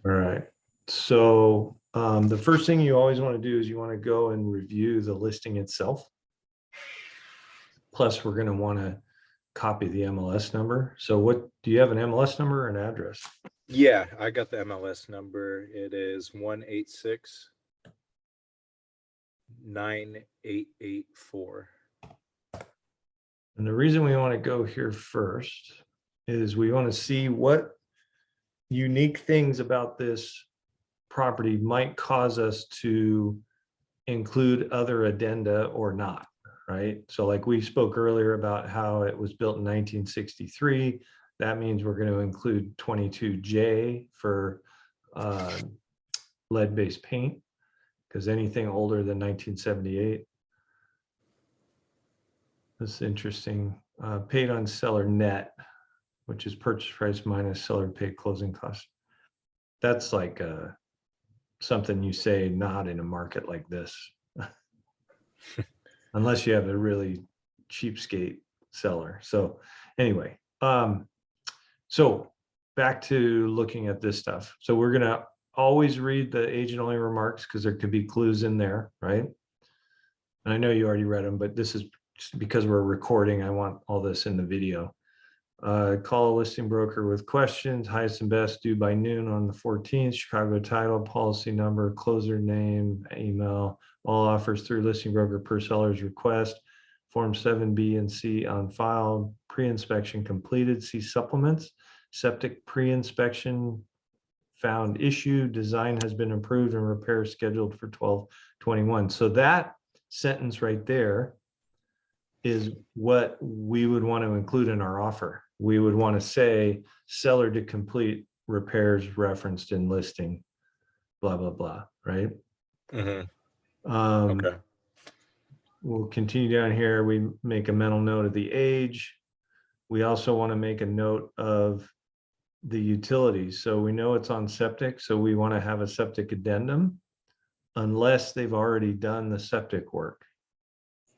All right. So the first thing you always want to do is you want to go and review the listing itself. Plus, we're going to want to copy the MLS number. So what do you have, an MLS number or an address? Yeah, I got the MLS number. It is 186-9884. And the reason we want to go here first is we want to see what unique things about this property might cause us to include other addenda or not, right? So like we spoke earlier about how it was built in 1963. That means we're going to include 22J for lead-based paint, because anything older than 1978. That's interesting. Paid on seller net, which is purchase price minus seller paid closing costs. That's like something you say not in a market like this. Unless you have a really cheapskate seller. So anyway, so back to looking at this stuff. So we're gonna always read the agent only remarks because there could be clues in there, right? And I know you already read them, but this is just because we're recording. I want all this in the video. Call a listing broker with questions, highest and best due by noon on the 14th, Chicago title, policy number, closer name, email, all offers through listing broker per seller's request, form 7B and C on file, pre-inspection completed, see supplements, septic pre-inspection found issue, design has been approved and repair scheduled for 12/21. So that sentence right there is what we would want to include in our offer. We would want to say seller to complete repairs referenced in listing, blah, blah, blah, right? Okay. We'll continue down here. We make a mental note of the age. We also want to make a note of the utilities. So we know it's on septic, so we want to have a septic addendum unless they've already done the septic work,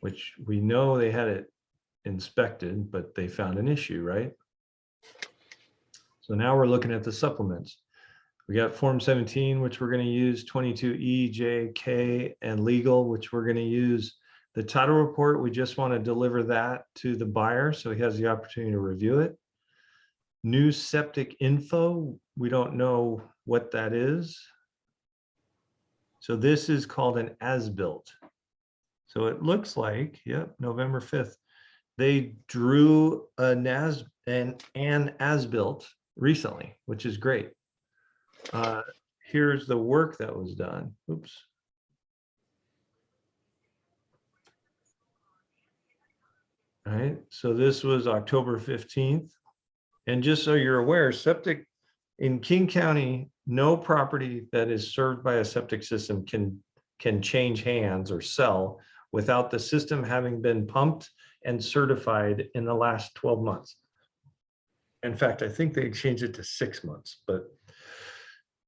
which we know they had it inspected, but they found an issue, right? So now we're looking at the supplements. We got form 17, which we're going to use, 22E, J, K, and legal, which we're going to use. The title report, we just want to deliver that to the buyer so he has the opportunity to review it. New septic info, we don't know what that is. So this is called an as-built. So it looks like, yep, November 5th. They drew an as-built recently, which is great. Here's the work that was done. Oops. All right, so this was October 15th. And just so you're aware, septic in King County, no property that is served by a septic system can change hands or sell without the system having been pumped and certified in the last 12 months. In fact, I think they changed it to 6 months, but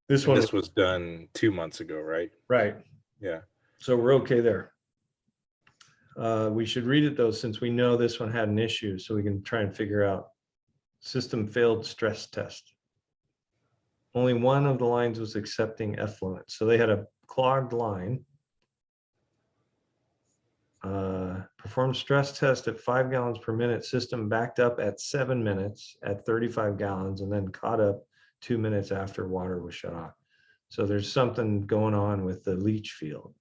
this was done 2 months ago, right? Right. Yeah. So we're okay there. We should read it though, since we know this one had an issue, so we can try and figure out. System failed stress test. Only one of the lines was accepting effluent. So they had a clogged line. Performed stress test at 5 gallons per minute. System backed up at 7 minutes at 35 gallons and then caught up 2 minutes after water was shut off. So there's something going on with the leach field.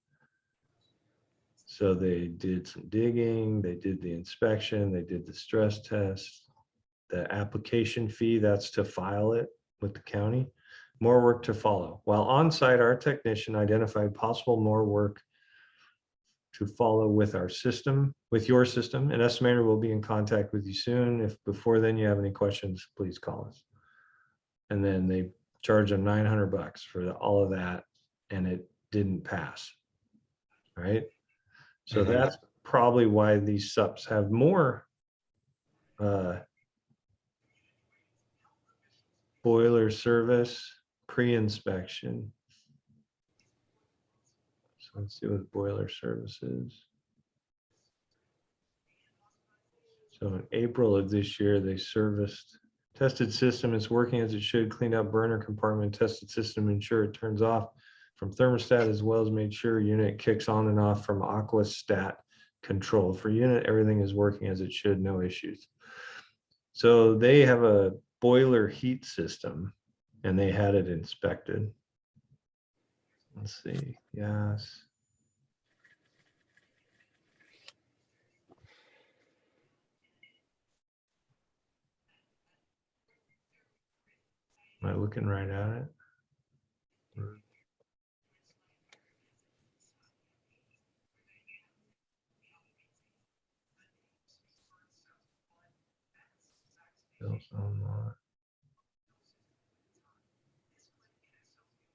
So they did some digging, they did the inspection, they did the stress test. The application fee, that's to file it with the county. More work to follow. While on site, our technician identified possible more work to follow with our system, with your system. An estimator will be in contact with you soon. If before then you have any questions, please call us. And then they charge them $900 for all of that, and it didn't pass. Right? So that's probably why these subs have more boiler service pre-inspection. So let's see what boiler service is. So in April of this year, they serviced Tested system is working as it should. Cleaned out burner compartment. Tested system, ensure it turns off from thermostat, as well as made sure unit kicks on and off from aquastat control. For unit, everything is working as it should, no issues. So they have a boiler heat system and they had it inspected. Let's see, yes. Am I looking right at it?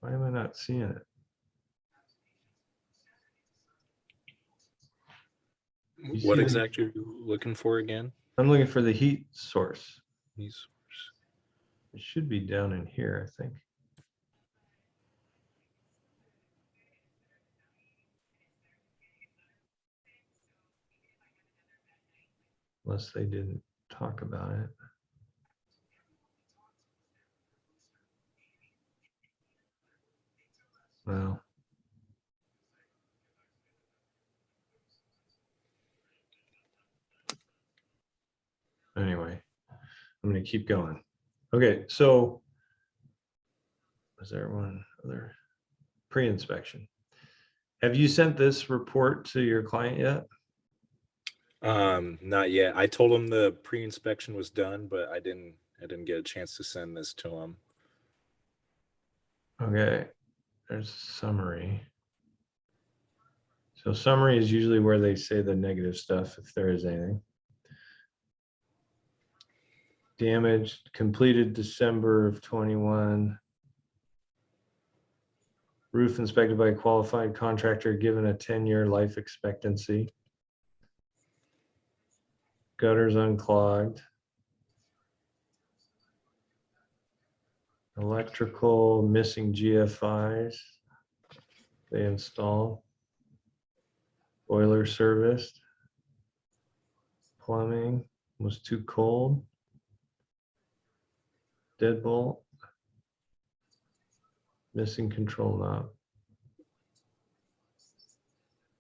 Why am I not seeing it? You What see the- exactly are you looking for again? I'm looking for the heat source. These. It should be down in here, I think. Unless they didn't talk about it. Well. Anyway, I'm going to keep going. Okay, so was there one other pre-inspection? Have you sent this report to your client yet? Not yet. I told him the pre-inspection was done, but I didn't get a chance to send this to him. Okay, there's a summary. So summary is usually where they say the negative stuff, if there is anything. Damaged, completed December of 21. Roof inspected by a qualified contractor, given a 10-year life expectancy. Gutters unclogged. Electrical missing GFIs. They installed. Boiler serviced. Plumbing was too cold. Deadbolt. Missing control knob.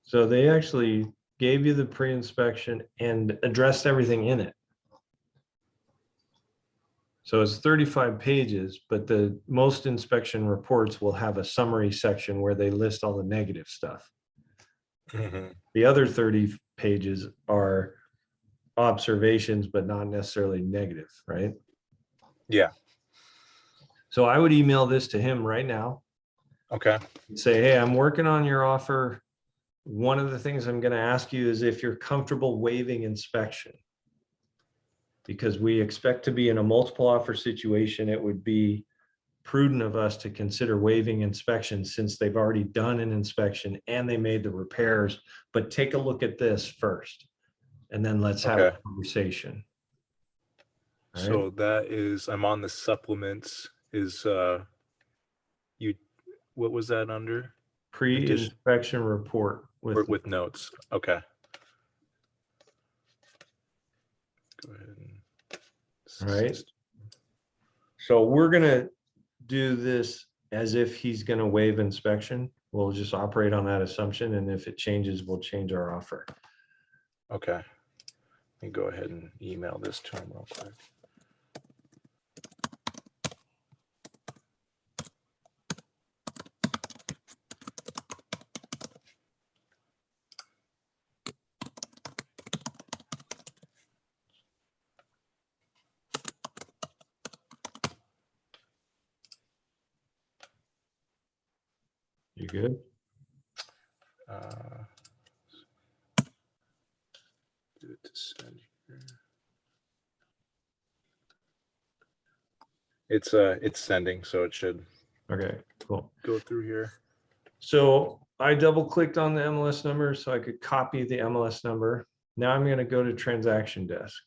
So they actually gave you the pre-inspection and addressed everything in it. So it's 35 pages, but the most inspection reports will have a summary section where they list all the negative stuff. The other 30 pages are observations, but not necessarily negative, right? Yeah. So I would email this to him right now. Okay. And say, hey, I'm working on your offer. One of the things I'm going to ask you is if you're comfortable waiving inspection. Because we expect to be in a multiple offer situation, it would be prudent of us to consider waiving inspection since they've already done an inspection and they made the repairs, but take a look at this first. And then let's have a conversation. All right? So that is, I'm on the supplements. Is what was that under? Pre-inspection report with notes. Okay. Go ahead. All right. So we're gonna do this as if he's gonna waive inspection. We'll just operate on that assumption, and if it changes, we'll change our offer. Okay. Let me go ahead and email this to him real quick. You good? Do it to send here. It's sending, so it should Okay, cool. go through here. So I double clicked on the MLS number so I could copy the MLS number. Now I'm gonna go to transaction desk.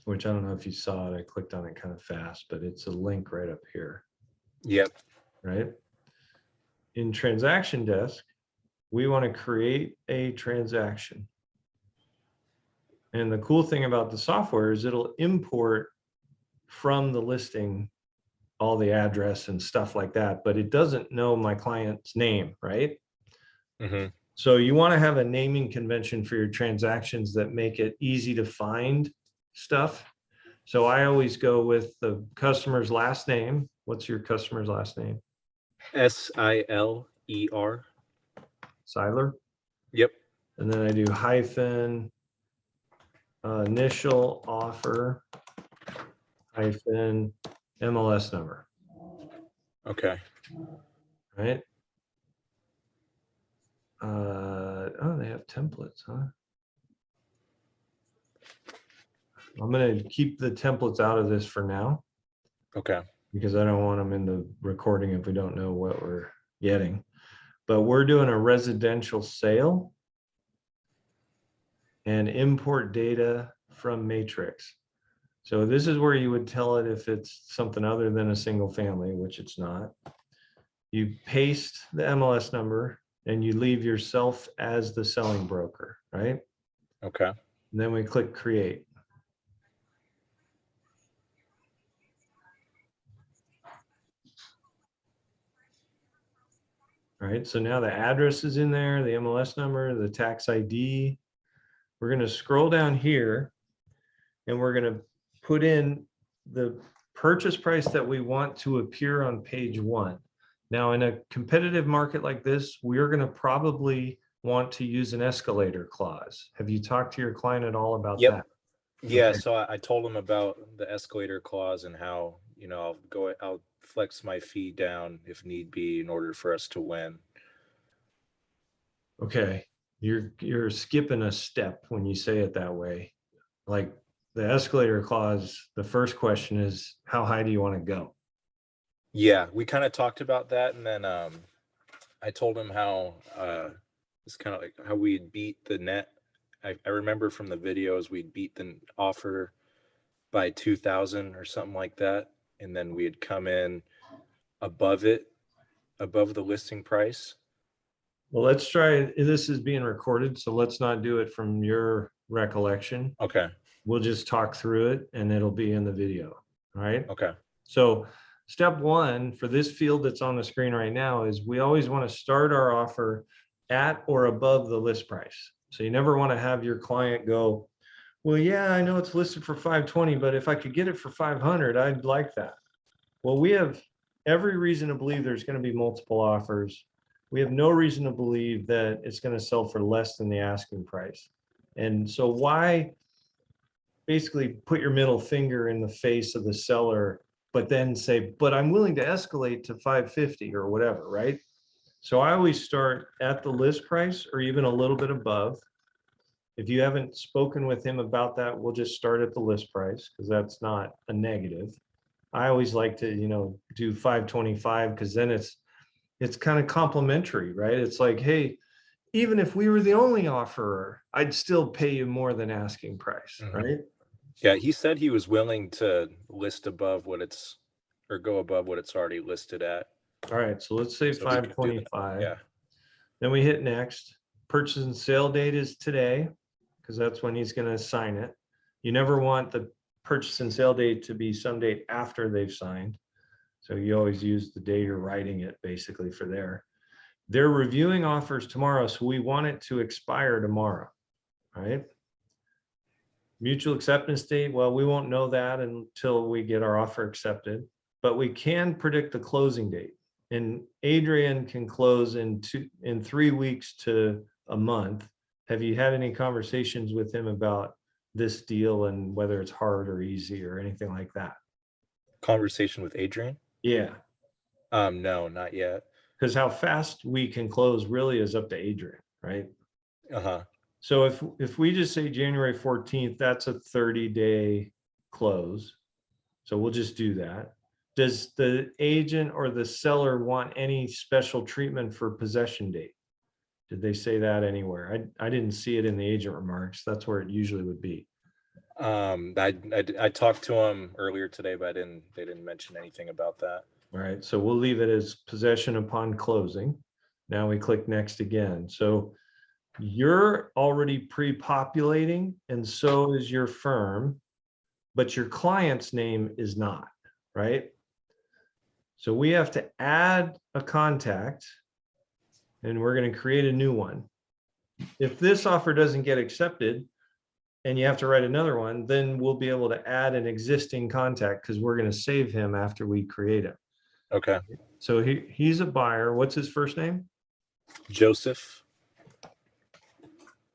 Which I don't know if you saw it, I clicked on it kind of fast, but it's a link right up here. Yep. Right? In transaction desk, we want to create a transaction. And the cool thing about the software is it'll import from the listing all the address and stuff like that, but it doesn't know my client's name, right? Mm-hmm. So you want to have a naming convention for your transactions that make it easy to find stuff. So I always go with the customer's last name. What's your customer's last name? Siler. Siler. Yep. And then I do hyphen initial offer hyphen MLS number. Okay. Right. Oh, they have templates, huh? I'm going to keep the templates out of this for now Okay. because I don't want them in the recording if we don't know what we're getting. But we're doing a residential sale and import data from Matrix. So this is where you would tell it if it's something other than a single family, which it's not. You paste the MLS number and you leave yourself as the selling broker, right? Okay. And then we click create. All right, so now the address is in there, the MLS number, the tax ID. We're going to scroll down here and we're going to put in the purchase price that we want to appear on page 1. Now, in a competitive market like this, we're going to probably want to use an escalator clause. Have you talked to your client at all about Yep. that? Yeah. Okay. So I told him about the escalator clause and how, I'll flex my fee down if need be in order for us to win. Okay, you're skipping a step when you say it that way. Like the escalator clause, the first question is, how high do you want to go? Yeah, we kind of talked about that, and then I told him how it's kind of like how we'd beat the net. I remember from the videos we'd beat the offer by 2,000 or something like that, and then we'd come in above the listing price. Well, let's try, this is being recorded, so let's not do it from your recollection. Okay. We'll just talk through it and it'll be in the video. All right. Okay. So step 1 for this field that's on the screen right now is we always want to start our offer at or above the list price. So you never want to have your client go, well, yeah, I know it's listed for 520, but if I could get it for 500, I'd like that. Well, we have every reason to believe there's going to be multiple offers. We have no reason to believe that it's going to sell for less than the asking price. And so why basically put your middle finger in the face of the seller, but then say, but I'm willing to escalate to 550 or whatever, right? So I always start at the list price or even a little bit above. If you haven't spoken with him about that, we'll just start at the list price because that's not a negative. I always like to, do 525 because then it's kind of complimentary, right? It's like, hey, even if we were the only offerer, I'd still pay you more than asking price, Mhm. right? Yeah, he said he was willing to list above what it's or go above what it's already listed at. All right, so let's say So he could do that. 525. Yeah. Then we hit next. Purchase and sale date is today because that's when he's going to sign it. You never want the purchase and sale date to be some date after they've signed. So you always use the day you're writing it basically for there. They're reviewing offers tomorrow, so we want it to expire tomorrow, right? Mutual acceptance date, well, we won't know that until we get our offer accepted, but we can predict the closing date. And Adrian can close in 3 weeks to a month. Have you had any conversations with him about this deal and whether it's hard or easy or anything like that? Conversation with Adrian? Yeah, No, not yet. because how fast we can close really is up to Adrian, right? Uh-huh. So if we just say January 14th, that's a 30-day close. So we'll just do that. Does the agent or the seller want any special treatment for possession date? Did they say that anywhere? I didn't see it in the agent remarks. That's where it usually would be. I talked to him earlier today, but they didn't mention anything about that. All right, so we'll leave it as possession upon closing. Now we click next again. So You're already pre-populating, and so is your firm, but your client's name is not, right? So we have to add a contact, and we're going to create a new one. If this offer doesn't get accepted and you have to write another one, then we'll be able to add an existing contact because we're going to save him after we create him. Okay. So he's a buyer. What's his first name? Joseph.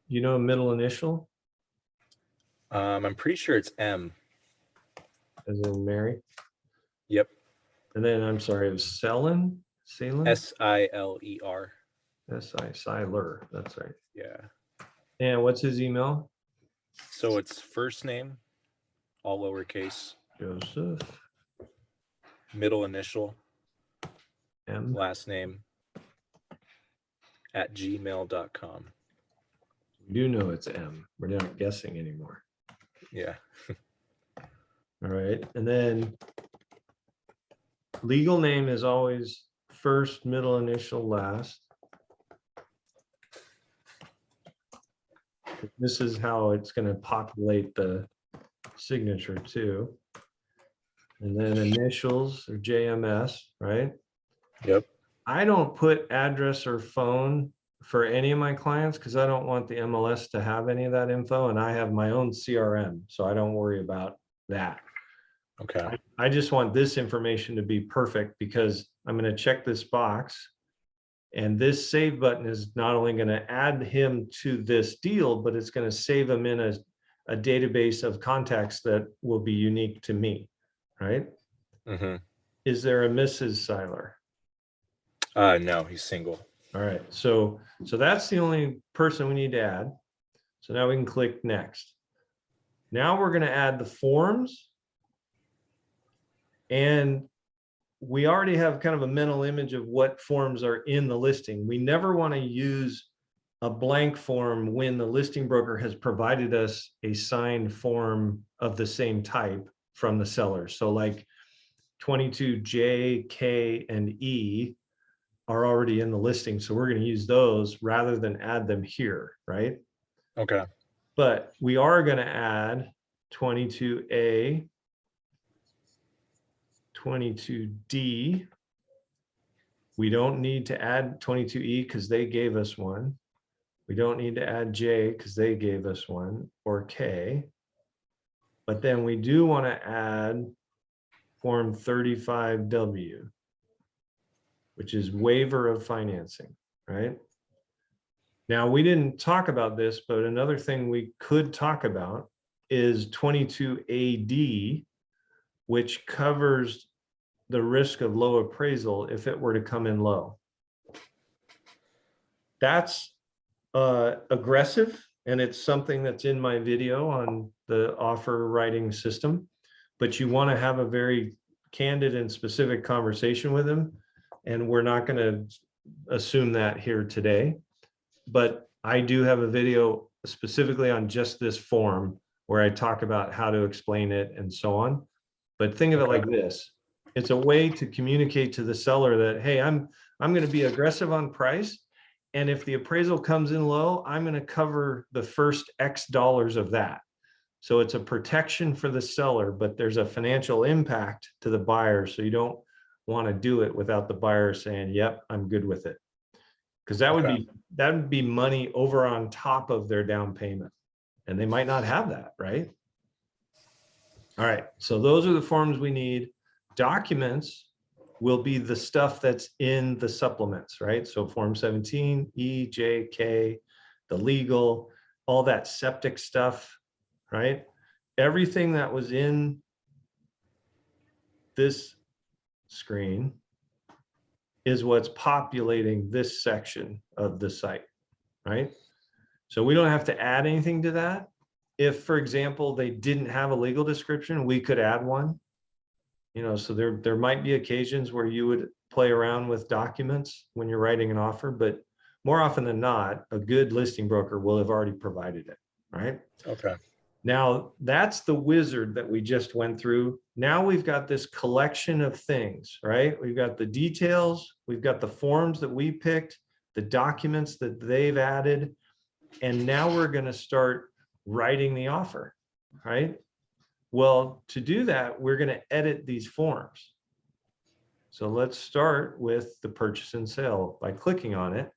You know, middle initial, I'm pretty sure it's M. as in Mary. Yep. And then I'm sorry, it was Selen. Siler. Siler. That's right. Yeah. And what's his email? So it's first name, all lowercase, Joseph middle initial, M. last name @gmail.com. We do know it's M. We're not guessing anymore. Yeah. All right. And then legal name is always first, middle initial, last. This is how it's going to populate the signature too. And then initials or JMS, right? Yep. I don't put address or phone for any of my clients because I don't want the MLS to have any of that info, and I have my own CRM, so I don't worry about that. Okay. I just want this information to be perfect because I'm going to check this box, and this save button is not only going to add him to this deal, but it's going to save him in a database of contacts that will be unique to me, right? Mm-hmm. Is there a Mrs. Seiler? No, he's single. All right, so that's the only person we need to add. So now we can click next. Now we're going to add the forms, and we already have kind of a mental image of what forms are in the listing. We never want to use a blank form when the listing broker has provided us a signed form of the same type from the seller. So like 22J, K, and E are already in the listing. So we're going to use those rather than add them here, right? Okay. But we are going to add 22A, 22D. We don't need to add 22E because they gave us one. We don't need to add J because they gave us one, or K. But then we do want to add form 35W, which is waiver of financing, right? Now, we didn't talk about this, but another thing we could talk about is 22AD, which covers the risk of low appraisal if it were to come in low. That's aggressive, and it's something that's in my video on the offer writing system, but you want to have a very candid and specific conversation with him, and we're not going to assume that here today. But I do have a video specifically on just this form where I talk about how to explain it and so on. But think of it like this. It's a way to communicate to the seller that, hey, I'm going to be aggressive on price. And if the appraisal comes in low, I'm going to cover the first X dollars of that. So it's a protection for the seller, but there's a financial impact to the buyer. So you don't want to do it without the buyer saying, yep, I'm good with it. Because that would be money over on top of their down payment, and they might not have that, right? All right, so those are the forms we need. Documents will be the stuff that's in the supplements, right? So form 17, E, J, K, the legal, all that septic stuff, right? Everything that was in this screen is what's populating this section of the site, right? So we don't have to add anything to that. If, for example, they didn't have a legal description, we could add one. You know, so there might be occasions where you would play around with documents when you're writing an offer, but more often than not, a good listing broker will have already provided it, right? Okay. Now, that's the wizard that we just went through. Now we've got this collection of things, right? We've got the details, we've got the forms that we picked, the documents that they've added, And now we're going to start writing the offer, right? Well, to do that, we're going to edit these forms. So let's start with the purchase and sale by clicking on it.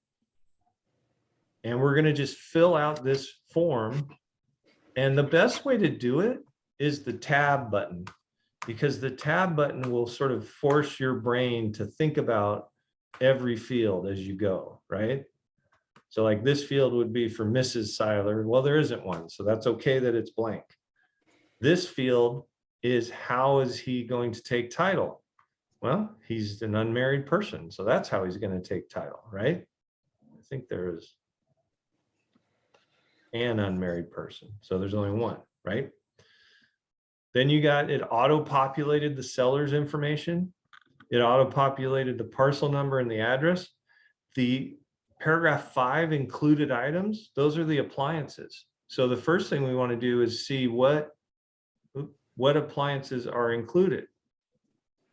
And we're going to just fill out this form. And the best way to do it is the tab button, because the tab button will sort of force your brain to think about every field as you go, right? So like this field would be for Mrs. Seiler. Well, there isn't one, so that's okay that it's blank. This field is how is he going to take title? Well, he's an unmarried person, so that's how he's going to take title, right? I think there is an unmarried person, so there's only one, right? Then you got it auto-populated the seller's information. It auto-populated the parcel number and the address. The paragraph 5 included items, those are the appliances. So the first thing we want to do is see what appliances are included.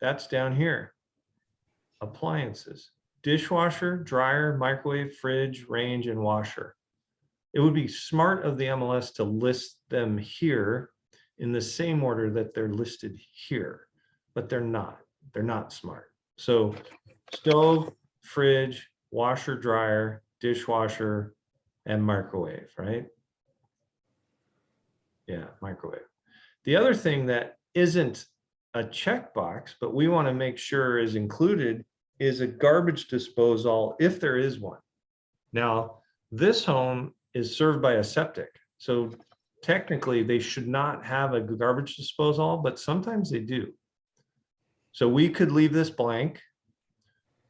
That's down here. Appliances, dishwasher, dryer, microwave, fridge, range, and washer. It would be smart of the MLS to list them here in the same order that they're listed here, but they're not. They're not smart. So stove, fridge, washer, dryer, dishwasher, and microwave, right? Yeah, microwave. The other thing that isn't a checkbox, but we want to make sure is included is a garbage disposal if there is one. Now, this home is served by a septic. So technically they should not have a garbage disposal, but sometimes they do. So we could leave this blank,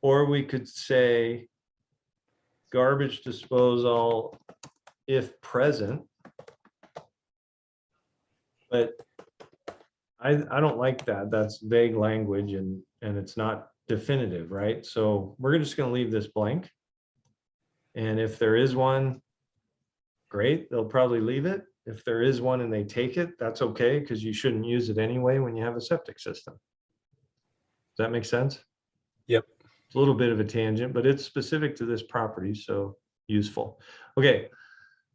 or we could say garbage disposal if present. But I don't like that. That's vague language and it's not definitive, right? So we're just going to leave this blank. And if there is one, great, they'll probably leave it. If there is one and they take it, that's okay, because you shouldn't use it anyway when you have a septic system. Does that make sense? Yep. It's a little bit of a tangent, but it's specific to this property, so useful. Okay,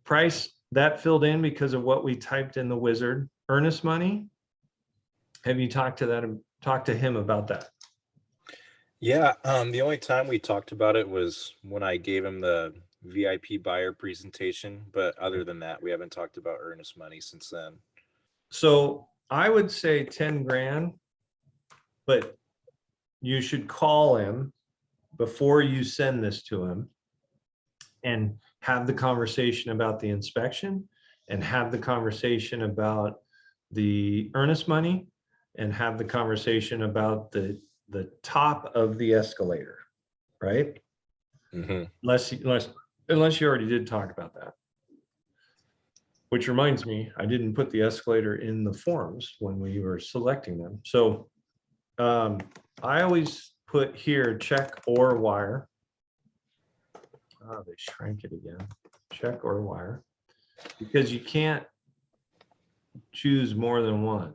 price, that filled in because of what we typed in the wizard. Earnest money, have you talked to him about that? Yeah, the only time we talked about it was when I gave him the VIP buyer presentation, but other than that, we haven't talked about earnest money since then. So I would say 10 grand, but you should call him before you send this to him and have the conversation about the inspection and have the conversation about the earnest money and have the conversation about the top of the escalator, right? Mm-hmm. Unless you already did talk about that. Which reminds me, I didn't put the escalator in the forms when we were selecting them. So I always put here check or wire. Oh, they shrank it again. Check or wire, because you can't choose more than one.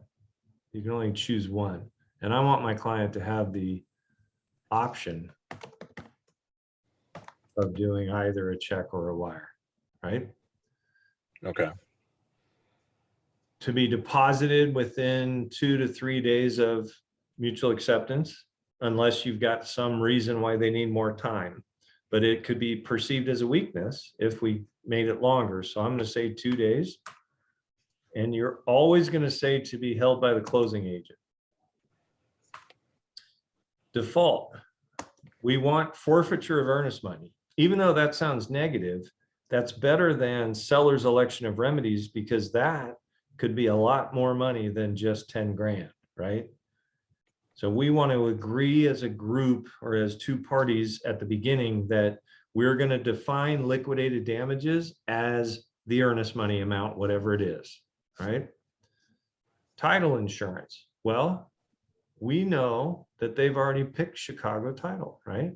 You can only choose one. And I want my client to have the option of doing either a check or a wire, right? Okay. To be deposited within 2 to 3 days of mutual acceptance, unless you've got some reason why they need more time. But it could be perceived as a weakness if we made it longer. So I'm going to say 2 days. And you're always going to say to be held by the closing agent. Default. We want forfeiture of earnest money. Even though that sounds negative, that's better than seller's election of remedies, because that could be a lot more money than just 10 grand, right? So we want to agree as a group or as two parties at the beginning that we're going to define liquidated damages as the earnest money amount, whatever it is, right? Title insurance. Well, we know that they've already picked Chicago Title, right?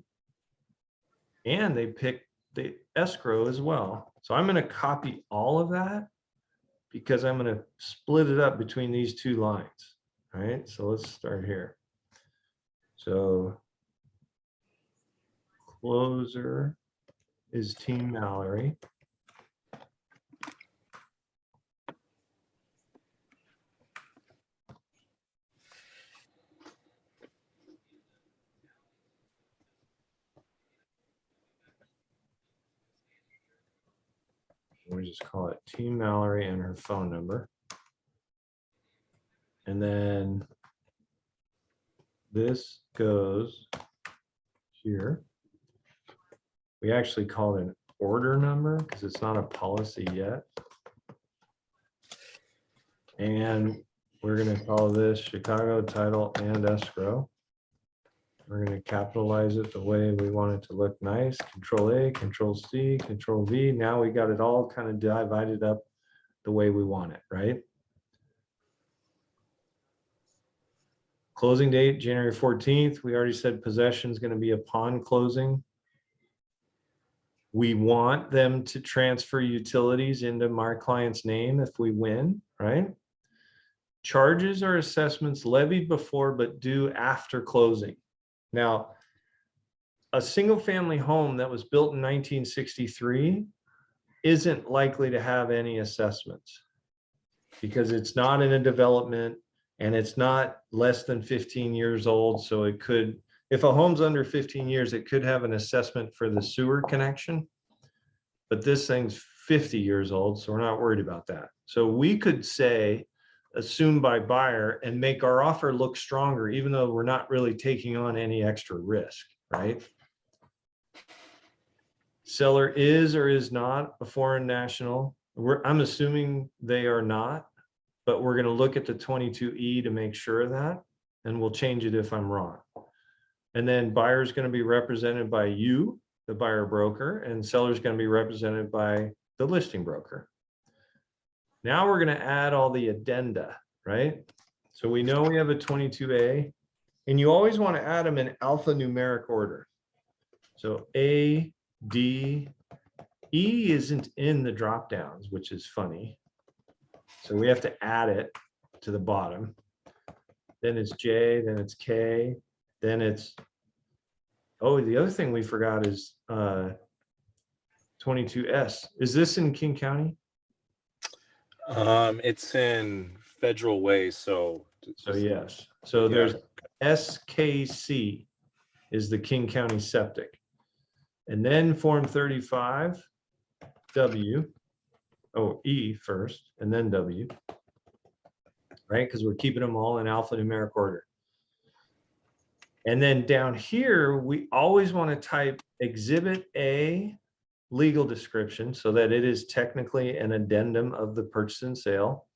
And they picked the escrow as well. So I'm going to copy all of that because I'm going to split it up between these two lines. All right, so let's start here. So closer is Team Mallory. We just call it Team Mallory and her phone number. And then this goes here. We actually call it an order number because it's not a policy yet. And we're going to call this Chicago Title and Escrow. We're going to capitalize it the way we want it to look nice. Control A, Control C, Control V. Now we got it all kind of divided up the way we want it, right? Closing date, January 14th. We already said possession is going to be upon closing. We want them to transfer utilities into my client's name if we win, right? Charges or assessments levied before but due after closing. Now, a single family home that was built in 1963 isn't likely to have any assessments because it's not in a development and it's not less than 15 years old. So it could, if a home's under 15 years, it could have an assessment for the sewer connection. But this thing's 50 years old, so we're not worried about that. So we could say, assume by buyer and make our offer look stronger, even though we're not really taking on any extra risk, right? Seller is or is not a foreign national. I'm assuming they are not, but we're going to look at the 22E to make sure of that, and we'll change it if I'm wrong. And then buyer is going to be represented by you, the buyer broker, and seller is going to be represented by the listing broker. Now we're going to add all the addenda, right? So we know we have a 22A, and you always want to add them in alphanumeric order. So A, D, E isn't in the drop downs, which is funny. So we have to add it to the bottom. Then it's J, then it's K, then it's, oh, the other thing we forgot is 22S. Is this in King County? It's in Federal Way, so yes. So yeah. there's SKC is the King County septic. And then Form 35, W, oh, E first, and then W, right? Because we're keeping them all in alphanumeric order. And then down here, we always want to type Exhibit A legal description so that it is technically an addendum of the purchase and sale.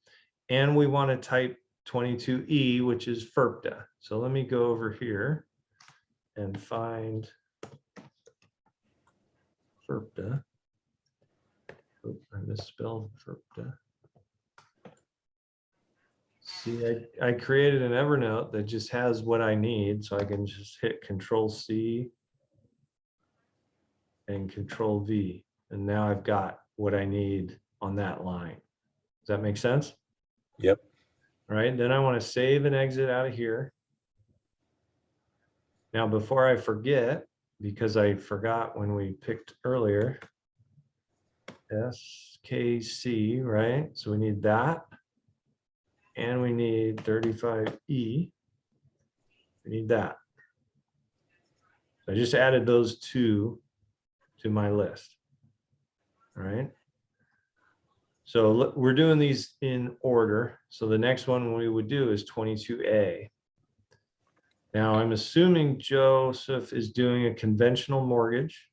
And we want to type 22E, which is FERPTA. So let me go over here and find FERPTA. Oh, I misspelled FERPTA. See, I created an Evernote that just has what I need, so I can just hit Control C and Control V. And now I've got what I need on that line. Does that make sense? Yep. All right, then I want to save and exit out of here. Now, before I forget, because I forgot when we picked earlier, SKC, right? So we need that. And we need 35E. We need that. So I just added those two to my list. All right. So look, we're doing these in order. So the next one we would do is 22A. Now I'm assuming Joseph is doing a conventional mortgage.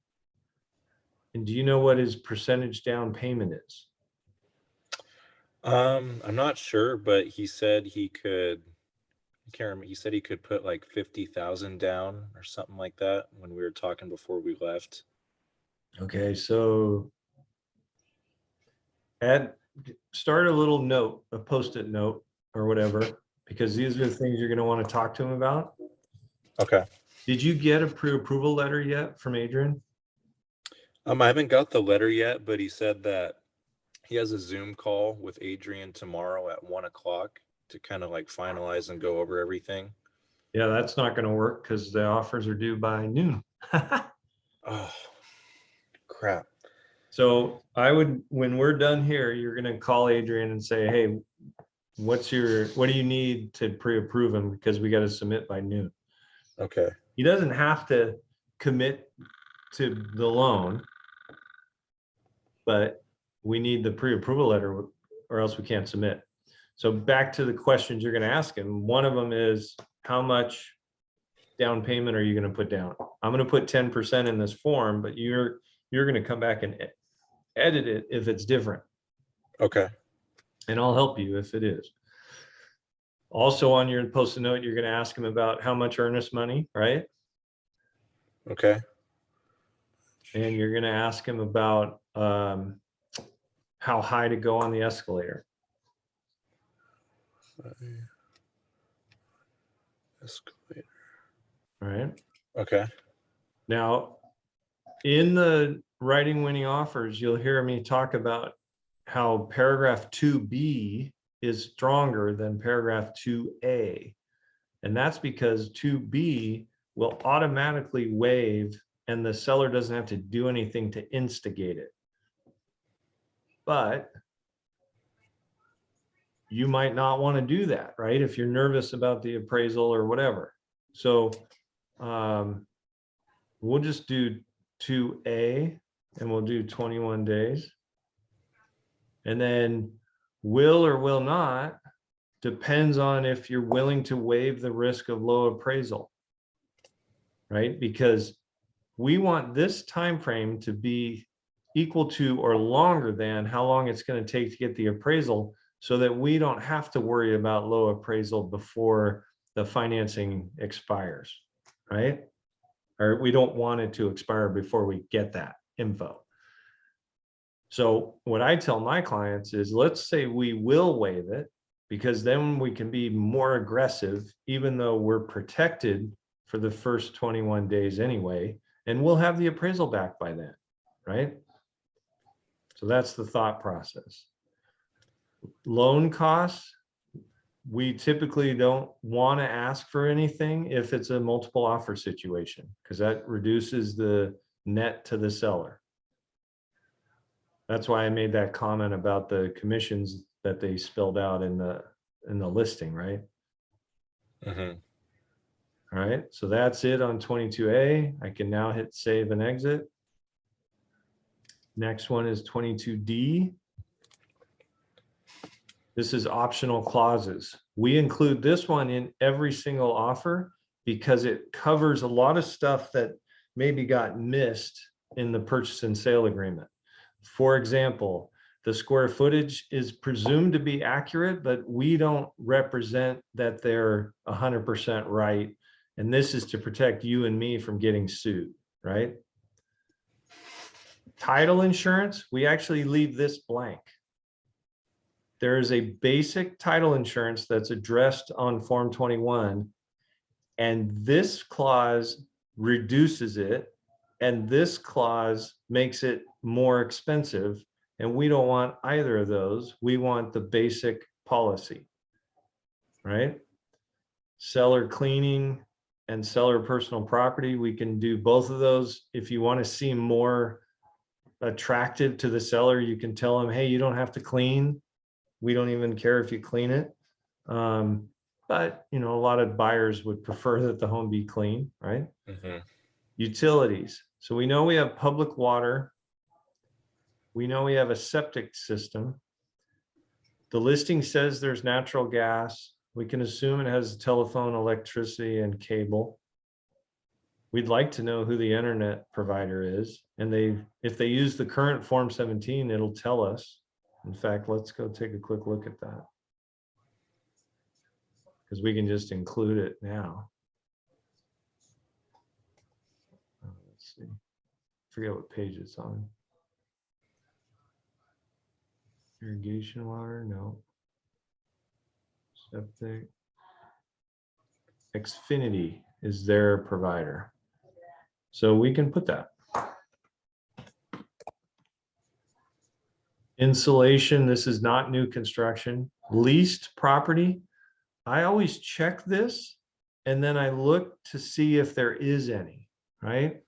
And do you know what his percentage down payment is? I'm not sure, but he said he could, I can't remember, he said he could put like 50,000 down or something like that when we were talking before we left. Okay, so start a little note, a post-it note or whatever, because these are the things you're going to want to talk to him about. Okay. Did you get a pre-approval letter yet from Adrian? I haven't got the letter yet, but he said that he has a Zoom call with Adrian tomorrow at 1 o'clock to kind of like finalize and go over everything. Yeah, that's not going to work because the offers are due by noon. Oh, crap. So I would, when we're done here, you're going to call Adrian and say, hey, what do you need to pre-approve him? Because we got to submit by noon. Okay. He doesn't have to commit to the loan, but we need the pre-approval letter or else we can't submit. So back to the questions you're going to ask him. One of them is, how much down payment are you going to put down? I'm going to put 10% in this form, but you're going to come back and edit it if it's different. Okay. And I'll help you if it is. Also on your post-it note, you're going to ask him about how much earnest money, right? Okay. And you're going to ask him about how high to go on the escalator. Escalator. Right. Okay. Now, in the writing winning offers, you'll hear me talk about how paragraph 2B is stronger than paragraph 2A. And that's because 2B will automatically waive and the seller doesn't have to do anything to instigate it. But you might not want to do that, right? If you're nervous about the appraisal or whatever. So we'll just do 2A and we'll do 21 days. And then will or will not depends on if you're willing to waive the risk of low appraisal, right? Because we want this time frame to be equal to or longer than how long it's going to take to get the appraisal, so that we don't have to worry about low appraisal before the financing expires, right? Or we don't want it to expire before we get that info. So what I tell my clients is, let's say we will waive it, because then we can be more aggressive, even though we're protected for the first 21 days anyway, and we'll have the appraisal back by then, right? So that's the thought process. Loan costs, we typically don't want to ask for anything if it's a multiple offer situation, because that reduces the net to the seller. That's why I made that comment about the commissions that they spelled out in the listing, right? Mm-hmm. All right, so that's it on 22A. I can now hit save and exit. Next one is 22D. This is optional clauses. We include this one in every single offer because it covers a lot of stuff that maybe got missed in the purchase and sale agreement. For example, the square footage is presumed to be accurate, but we don't represent that they're 100% right. And this is to protect you and me from getting sued, right? Title insurance, we actually leave this blank. There is a basic title insurance that's addressed on Form 21, and this clause reduces it, and this clause makes it more expensive, and we don't want either of those. We want the basic policy, right? Seller cleaning and seller personal property, we can do both of those. If you want to seem more attractive to the seller, you can tell them, hey, you don't have to clean. We don't even care if you clean it. But you know, a lot of buyers would prefer that the home be clean, right? Mm-hmm. Utilities. So we know we have public water. We know we have a septic system. The listing says there's natural gas. We can assume it has telephone, electricity, and cable. We'd like to know who the internet provider is. And if they use the current Form 17, it'll tell us. In fact, let's go take a quick look at that, because we can just include it now. Let's see. Forget what page it's on. Irrigation water, no. Septic. Xfinity is their provider. So we can put that. Insulation, this is not new construction. Leased property, I always check this and then I look to see if there is any, right?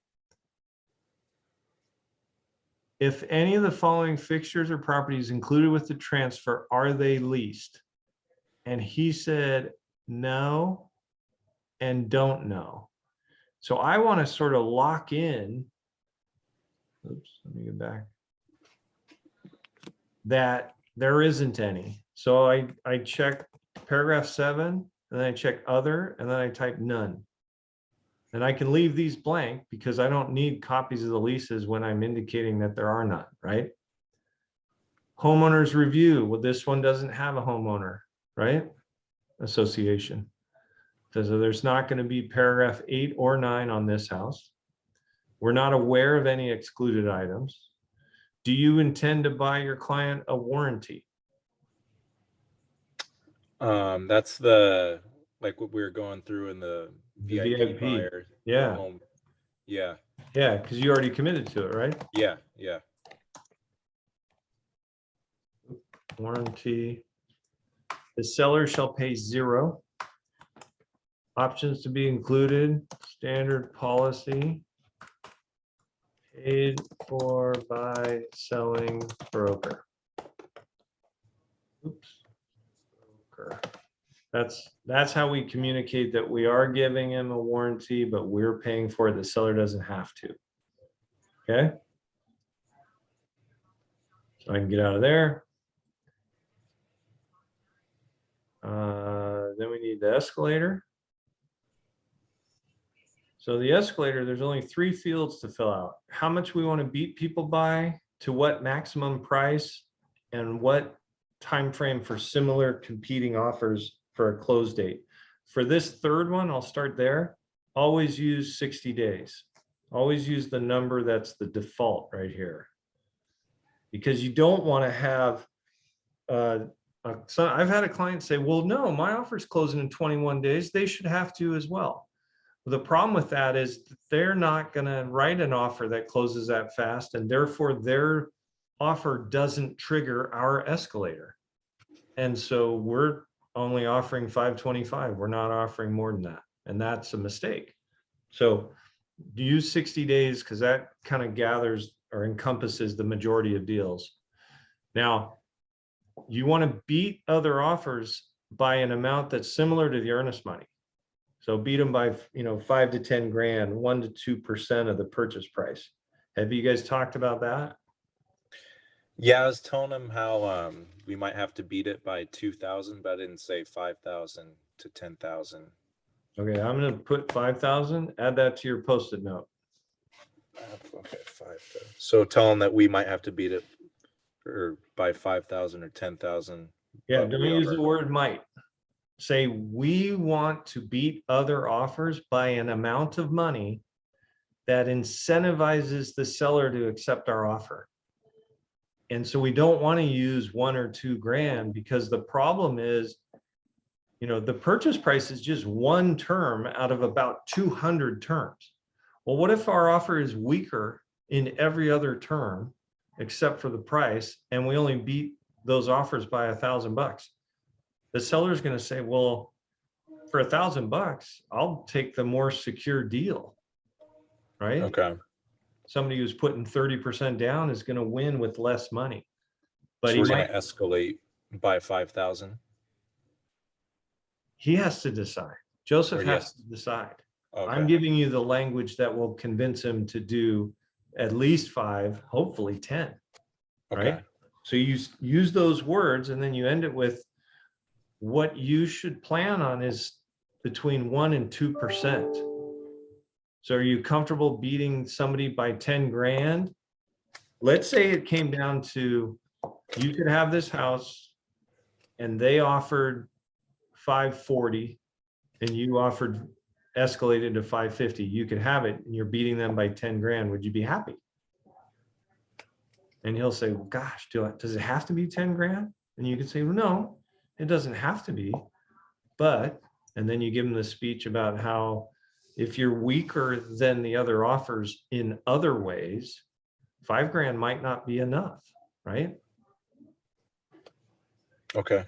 If any of the following fixtures or properties included with the transfer, are they leased? And he said no and don't know. So I want to sort of lock in. Oops, let me get back. that there isn't any. So I check paragraph 7, and then I check other, and then I type none. And I can leave these blank because I don't need copies of the leases when I'm indicating that there are none, right? Homeowners review. Well, this one doesn't have a homeowner, right? Association. So there's not going to be paragraph 8 or 9 on this house. We're not aware of any excluded items. Do you intend to buy your client a warranty? That's the, like what we were going through in the The VIP VIP. buyer, the Yeah. home. Yeah. Yeah, because you already committed to it, right? Yeah. Yeah. Warranty. The seller shall pay 0. Options to be included, standard policy. Paid for by selling broker. Oops. Broker. That's how we communicate that we are giving him a warranty, but we're paying for it. The seller doesn't have to. Okay. So I can get out of there. Then we need the escalator. So the escalator, there's only 3 fields to fill out. How much we want to beat people by, to what maximum price, and what time frame for similar competing offers for a close date. For this third one, I'll start there. Always use 60 days. Always use the number that's the default right here. Because you don't want to have, so I've had a client say, well, no, my offer's closing in 21 days. They should have to as well. The problem with that is that they're not going to write an offer that closes that fast, and therefore their offer doesn't trigger our escalator. And so we're only offering 525. We're not offering more than that. And that's a mistake. So use 60 days because that kind of gathers or encompasses the majority of deals. Now, you want to beat other offers by an amount that's similar to the earnest money. So beat them by, 5 to 10 grand, 1 to 2% of the purchase price. Have you guys talked about that? Yeah, I was telling him how we might have to beat it by 2,000, but I didn't say 5,000 to 10,000. Okay, I'm going to put 5,000. Add that to your Post-it note. Okay, 5,000. So tell him that we might have to beat it or by 5,000 or 10,000. Yeah, don't use the word might. Say we want to beat other offers by an amount of money that incentivizes the seller to accept our offer. And so we don't want to use 1 or 2 grand because the problem is, the purchase price is just one term out of about 200 terms. Well, what if our offer is weaker in every other term except for the price, and we only beat those offers by $1,000? The seller is going to say, well, for $1,000, I'll take the more secure deal, right? Okay. Somebody who's putting 30% down is going to win with less money. But so we're going to escalate by 5,000. He has to decide. Joseph has to decide. Okay. I'm giving you the language that will convince him to do at least 5, hopefully 10. Okay. Right? So you use those words, and then you end it with what you should plan on is between 1 and 2%. So are you comfortable beating somebody by 10 grand? Let's say it came down to, you could have this house and they offered 540 and you offered escalated to 550. You could have it and you're beating them by 10 grand. Would you be happy? And he'll say, well, gosh, does it have to be 10 grand? And you could say, well, no, it doesn't have to be, but, and then you give them the speech about how if you're weaker than the other offers in other ways, 5 grand might not be enough, right? Okay.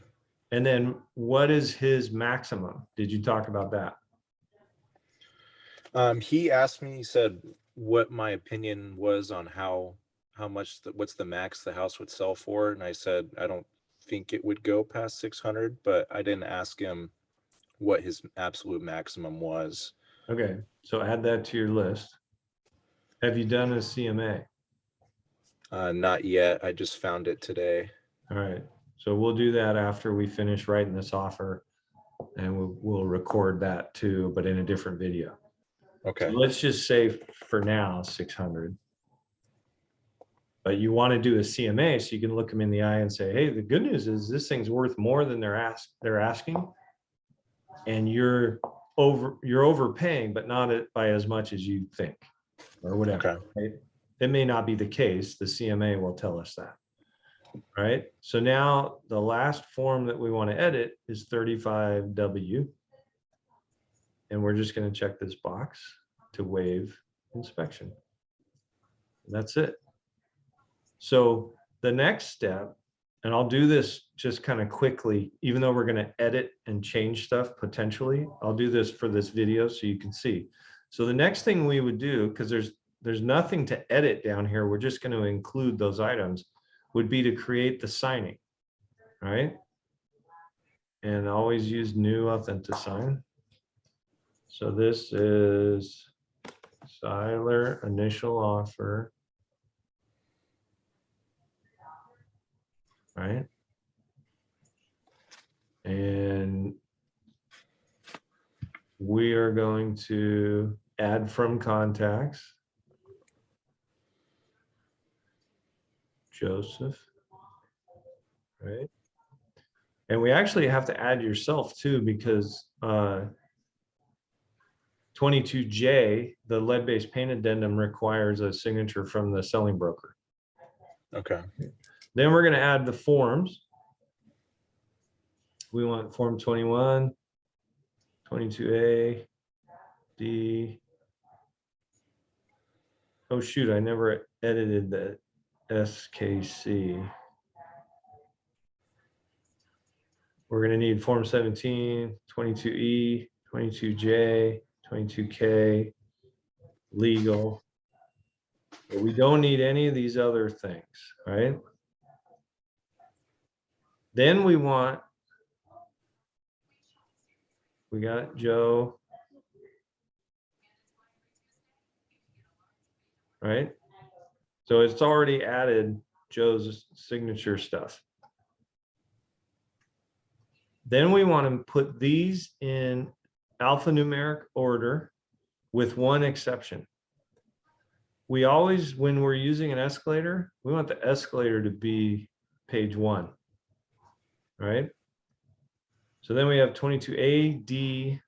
And then what is his maximum? Did you talk about that? He asked me, he said what my opinion was on how much, what's the max the house would sell for. And I said, I don't think it would go past 600, but I didn't ask him what his absolute maximum was. Okay. So add that to your list. Have you done a CMA? Not yet. I just found it today. All right. So we'll do that after we finish writing this offer, and we'll record that too, but in a different video. So Okay. let's just say for now 600. But you want to do a CMA so you can look them in the eye and say, hey, the good news is this thing's worth more than they're asking, and you're overpaying, but not by as much as you think, or whatever. Okay. Right? It may not be the case. The CMA will tell us that. Right. So now the last form that we want to edit is 35W. And we're just going to check this box to waive inspection. And that's it. So the next step, and I'll do this just kind of quickly, even though we're going to edit and change stuff potentially, I'll do this for this video so you can see. So the next thing we would do, because there's nothing to edit down here, we're just going to include those items, would be to create the signing, right? And always use new Authentisign. So this is Siler initial offer, right? And we are going to add from contacts, Joseph, right? And we actually have to add yourself too, because 22J, the lead-based paint addendum, requires a signature from the selling broker. Okay. Then we're going to add the forms. We want form 21, 22A, D. Oh shoot, I never edited the SKC. We're going to need form 17, 22E, 22J, 22K, legal. But we don't need any of these other things, right? Then we got Joe, right? So it's already added Joe's signature stuff. Then we want to put these in alphanumeric order with one exception. We always, when we're using an escalator, we want the escalator to be page 1, right? So then we have 22A, D,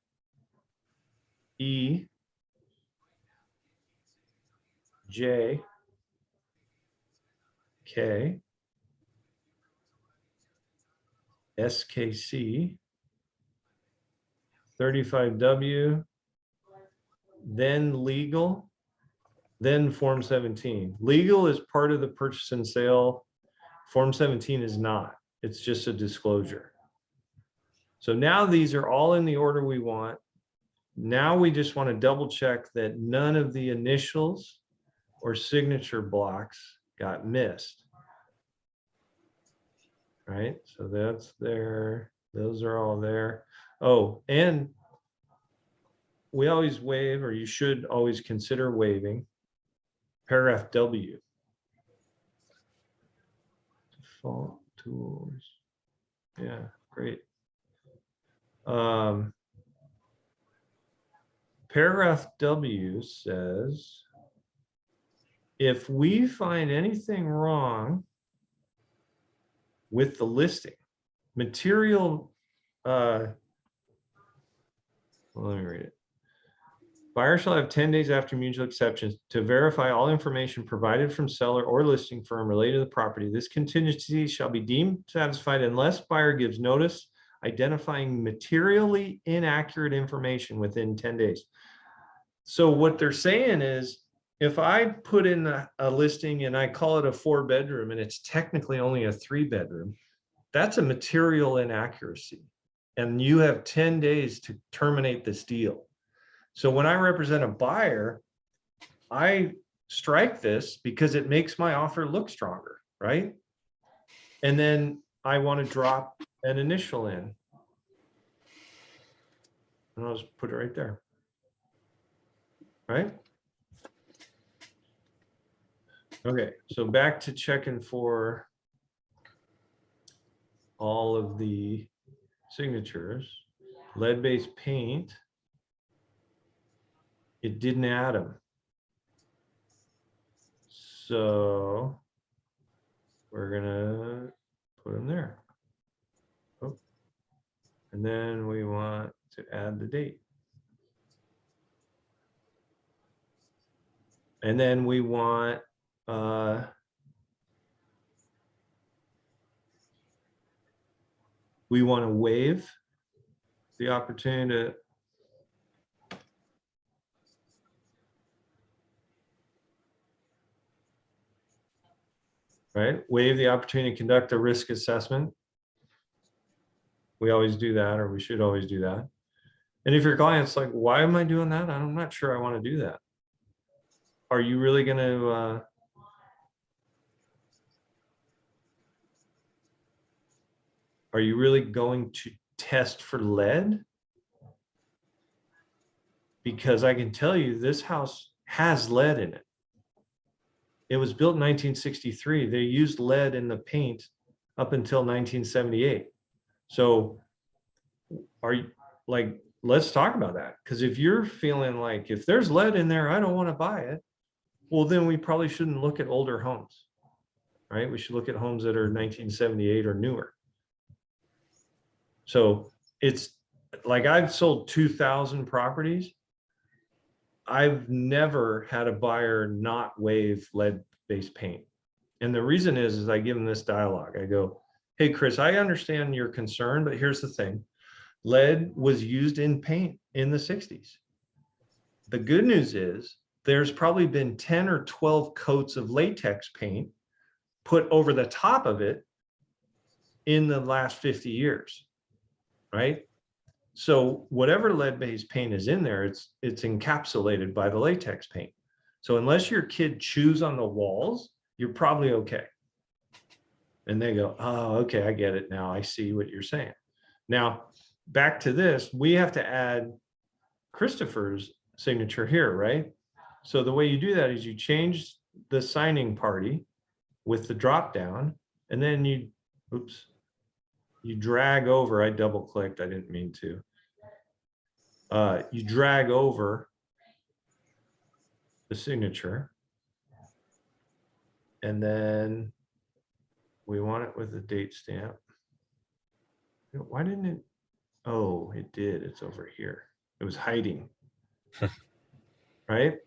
E, J, K, SKC, 35W, then legal, then form 17. Legal is part of the purchase and sale. Form 17 is not. It's just a disclosure. So now these are all in the order we want. Now we just want to double check that none of the initials or signature blocks got missed. Right? So that's there. Those are all there. Oh, and we always waive, or you should always consider waiving paragraph W. Default tools. Yeah, great. Paragraph W says, if we find anything wrong with the listing, material, well, let me read it. Buyer shall have 10 days after mutual acceptance to verify all information provided from seller or listing firm related to the property. This contingency shall be deemed satisfied unless buyer gives notice identifying materially inaccurate information within 10 days. So what they're saying is, if I put in a listing and I call it a 4-bedroom and it's technically only a 3-bedroom, that's a material inaccuracy. And you have 10 days to terminate this deal. So when I represent a buyer, I strike this because it makes my offer look stronger, right? And then I want to drop an initial in. And I'll just put it right there. Right? Okay, so back to checking for all of the signatures. Lead-based paint, it didn't add them. So we're gonna put them there. Oh. And then we want to add the date. And then we want to waive the opportunity to waive the opportunity to conduct a risk assessment. We always do that, or we should always do that. And if your client's like, why am I doing that? I'm not sure I want to do that. Are you really going to test for lead? Because I can tell you this house has lead in it. It was built in 1963. They used lead in the paint up until 1978. So let's talk about that. Because if you're feeling like, if there's lead in there, I don't want to buy it. Well, then we probably shouldn't look at older homes, right? We should look at homes that are 1978 or newer. So it's like, I've sold 2,000 properties. I've never had a buyer not waive lead-based paint. And the reason is I give them this dialogue. I go, hey, Chris, I understand your concern, but here's the thing. Lead was used in paint in the 60s. The good news is there's probably been 10 or 12 coats of latex paint put over the top of it in the last 50 years, right? So whatever lead-based paint is in there, it's encapsulated by the latex paint. So unless your kid chews on the walls, you're probably okay. And they go, oh, okay, I get it now. I see what you're saying. Now, back to this, we have to add Christopher's signature here, right? So the way you do that is you change the signing party with the drop down, and then you drag over. I double clicked, I didn't mean to. You drag over the signature, and then we want it with a date stamp. Why didn't it? Oh, it did. It's over here. It was hiding. Right?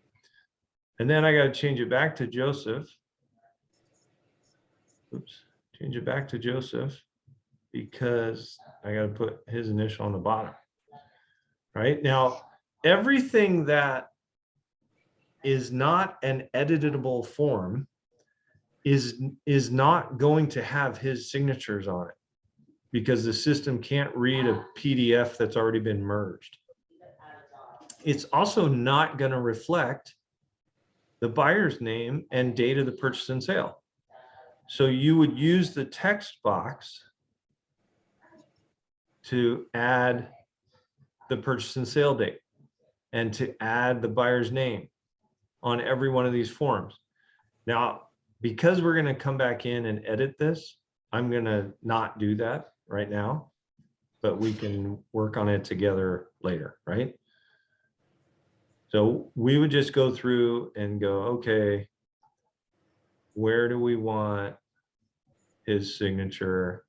And then I got to change it back to Joseph. Change it back to Joseph because I got to put his initial on the bottom. Right? Now, everything that is not an editable form is not going to have his signatures on it because the system can't read a PDF that's already been merged. It's also not going to reflect the buyer's name and date of the purchase and sale. So you would use the text box to add the purchase and sale date and to add the buyer's name on every one of these forms. Now, because we're going to come back in and edit this, I'm going to not do that right now, but we can work on it together later, right? So we would just go through and go, okay, where do we want his signature?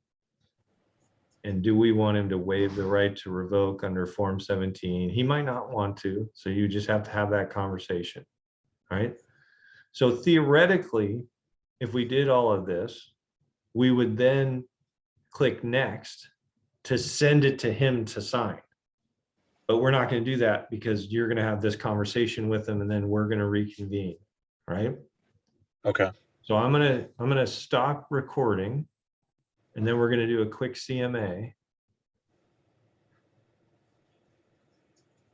And do we want him to waive the right to revoke under Form 17? He might not want to, so you just have to have that conversation, right? So theoretically, if we did all of this, we would then click next to send it to him to sign. But we're not going to do that because you're going to have this conversation with him and then we're going to reconvene, right? Okay. So I'm going to stop recording and then we're going to do a quick CMA.